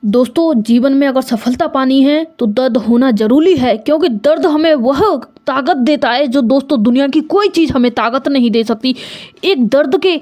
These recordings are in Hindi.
दोस्तों जीवन में अगर सफलता पानी है तो दर्द होना जरूरी है, क्योंकि दर्द हमें वह ताकत देता है जो दोस्तों दुनिया की कोई चीज़ हमें ताकत नहीं दे सकती। एक दर्द के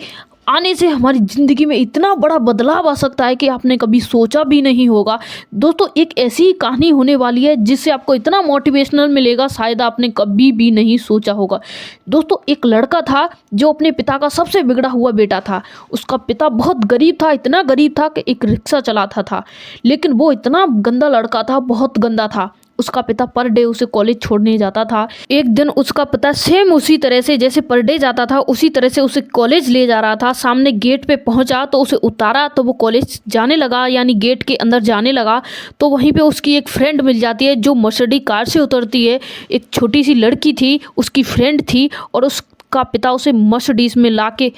आने से हमारी ज़िंदगी में इतना बड़ा बदलाव आ सकता है कि आपने कभी सोचा भी नहीं होगा। दोस्तों एक ऐसी ही कहानी होने वाली है जिससे आपको इतना मोटिवेशनल मिलेगा, शायद आपने कभी भी नहीं सोचा होगा। दोस्तों एक लड़का था जो अपने पिता का सबसे बिगड़ा हुआ बेटा था। उसका पिता बहुत गरीब था, इतना गरीब था कि एक रिक्शा चलाता था, लेकिन वो इतना गंदा लड़का था, बहुत गंदा था। उसका पिता पर डे उसे कॉलेज छोड़ने जाता था। एक दिन उसका पिता सेम उसी तरह से जैसे पर डे जाता था उसी तरह से उसे कॉलेज ले जा रहा था। सामने गेट पे पहुंचा तो उसे उतारा तो वो कॉलेज जाने लगा, यानी गेट के अंदर जाने लगा। तो वहीं पे उसकी एक फ्रेंड मिल जाती है जो मर्सिडीज कार से उतरती है। एक छोटी सी लड़की थी, उसकी फ्रेंड थी, और उसका पिता उसे मर्सिडीज में ला के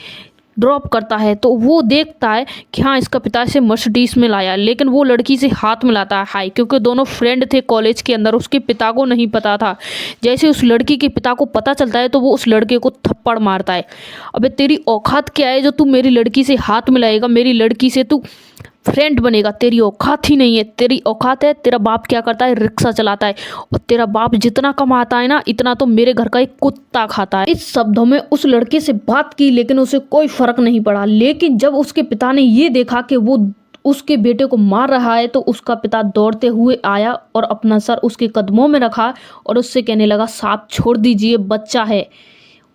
ड्रॉप करता है। तो वो देखता है कि हाँ इसका पिता इसे मर्सिडीज में लाया, लेकिन वो लड़की से हाथ मिलाता है हाय, क्योंकि दोनों फ्रेंड थे कॉलेज के अंदर। उसके पिता को नहीं पता था। जैसे उस लड़की के पिता को पता चलता है तो वो उस लड़के को थप्पड़ मारता है। अबे तेरी औकात क्या है जो तू मेरी लड़की से हाथ मिलाएगा, मेरी लड़की से तू फ्रेंड बनेगा? तेरी औकात ही नहीं है। तेरी औकात है, तेरा बाप क्या करता है? रिक्शा चलाता है, और तेरा बाप जितना कमाता है ना इतना तो मेरे घर का एक कुत्ता खाता है। इस शब्दों में उस लड़के से बात की, लेकिन उसे कोई फर्क नहीं पड़ा। लेकिन जब उसके पिता ने ये देखा कि वो उसके बेटे को मार रहा है तो उसका पिता दौड़ते हुए आया और अपना सर उसके कदमों में रखा और उससे कहने लगा साथ छोड़ दीजिए, बच्चा है।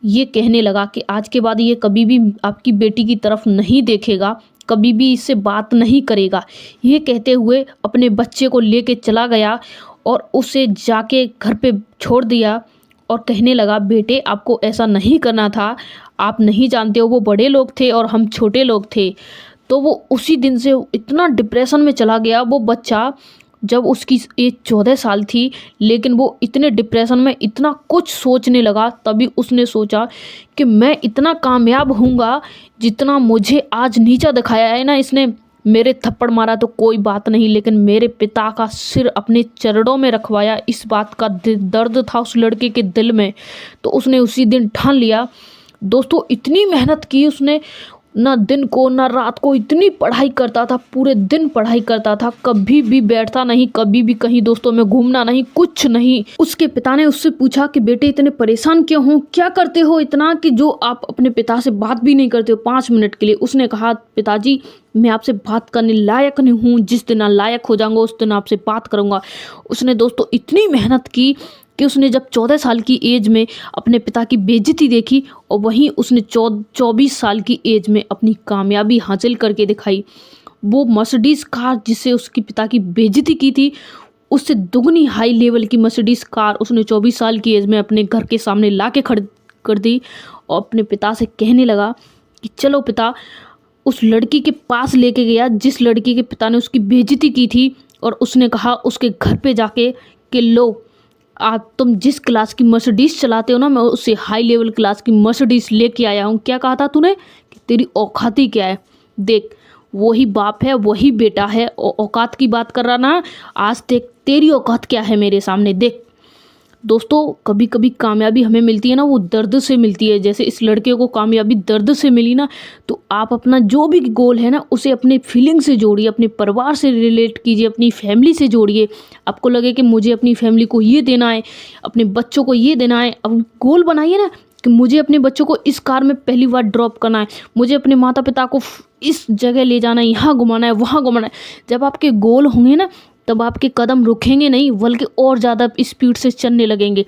ये कहने लगा कि आज के बाद ये कभी भी आपकी बेटी की तरफ नहीं देखेगा, कभी भी इससे बात नहीं करेगा। ये कहते हुए अपने बच्चे को लेके चला गया और उसे जाके घर पे छोड़ दिया और कहने लगा बेटे आपको ऐसा नहीं करना था, आप नहीं जानते हो वो बड़े लोग थे और हम छोटे लोग थे। तो वो उसी दिन से इतना डिप्रेशन में चला गया वो बच्चा। जब उसकी एज 14 साल थी, लेकिन वो इतने डिप्रेशन में इतना कुछ सोचने लगा, तभी उसने सोचा कि मैं इतना कामयाब होऊंगा जितना मुझे आज नीचा दिखाया है ना इसने। मेरे थप्पड़ मारा तो कोई बात नहीं, लेकिन मेरे पिता का सिर अपने चरणों में रखवाया, इस बात का दर्द था उस लड़के के दिल में। तो उसने उसी दिन ठान लिया। दोस्तों इतनी मेहनत की उसने, ना दिन को ना रात को, इतनी पढ़ाई करता था, पूरे दिन पढ़ाई करता था, कभी भी बैठता नहीं, कभी भी कहीं दोस्तों में घूमना नहीं, कुछ नहीं। उसके पिता ने उससे पूछा कि बेटे इतने परेशान क्यों हो, क्या करते हो इतना कि जो आप अपने पिता से बात भी नहीं करते हो 5 मिनट के लिए? उसने कहा पिताजी मैं आपसे बात करने लायक नहीं हूँ, जिस दिन लायक हो जाऊंगा उस दिन आपसे बात करूंगा। उसने दोस्तों इतनी मेहनत की कि उसने जब 14 साल की एज में अपने पिता की बेइज्जती देखी, और वहीं उसने 24 साल की एज में अपनी कामयाबी हासिल करके दिखाई। वो मर्सिडीज़ कार जिससे उसके पिता की बेइज्जती की थी, उससे दुगनी हाई लेवल की मर्सिडीज़ कार उसने 24 साल की एज में अपने घर के सामने ला के खड़ी कर दी, और अपने पिता से कहने लगा कि चलो पिता। उस लड़की के पास लेके गया जिस लड़की के पिता ने उसकी बेइज्जती की थी, और उसने कहा उसके घर पे जाके कि लो आज तुम जिस क्लास की मर्सिडीज चलाते हो ना, मैं उससे हाई लेवल क्लास की मर्सिडीज लेके आया हूँ। क्या कहा था तूने कि तेरी औकात ही क्या है? देख वही बाप है वही बेटा है, औकात की बात कर रहा ना, आज देख तेरी औकात क्या है मेरे सामने देख। दोस्तों कभी कभी कामयाबी हमें मिलती है ना, वो दर्द से मिलती है। जैसे इस लड़के को कामयाबी दर्द से मिली ना, तो आप अपना जो भी गोल है ना उसे अपने फीलिंग से जोड़िए, अपने परिवार से रिलेट कीजिए, अपनी फैमिली से जोड़िए। आपको लगे कि मुझे अपनी फैमिली को ये देना है, अपने बच्चों को ये देना है, अब गोल बनाइए ना कि मुझे अपने बच्चों को इस कार में पहली बार ड्रॉप करना है, मुझे अपने माता पिता को इस जगह ले जाना है, यहाँ घुमाना है, वहाँ घुमाना है। जब आपके गोल होंगे ना तब आपके कदम रुकेंगे नहीं, बल्कि और ज़्यादा स्पीड से चलने लगेंगे।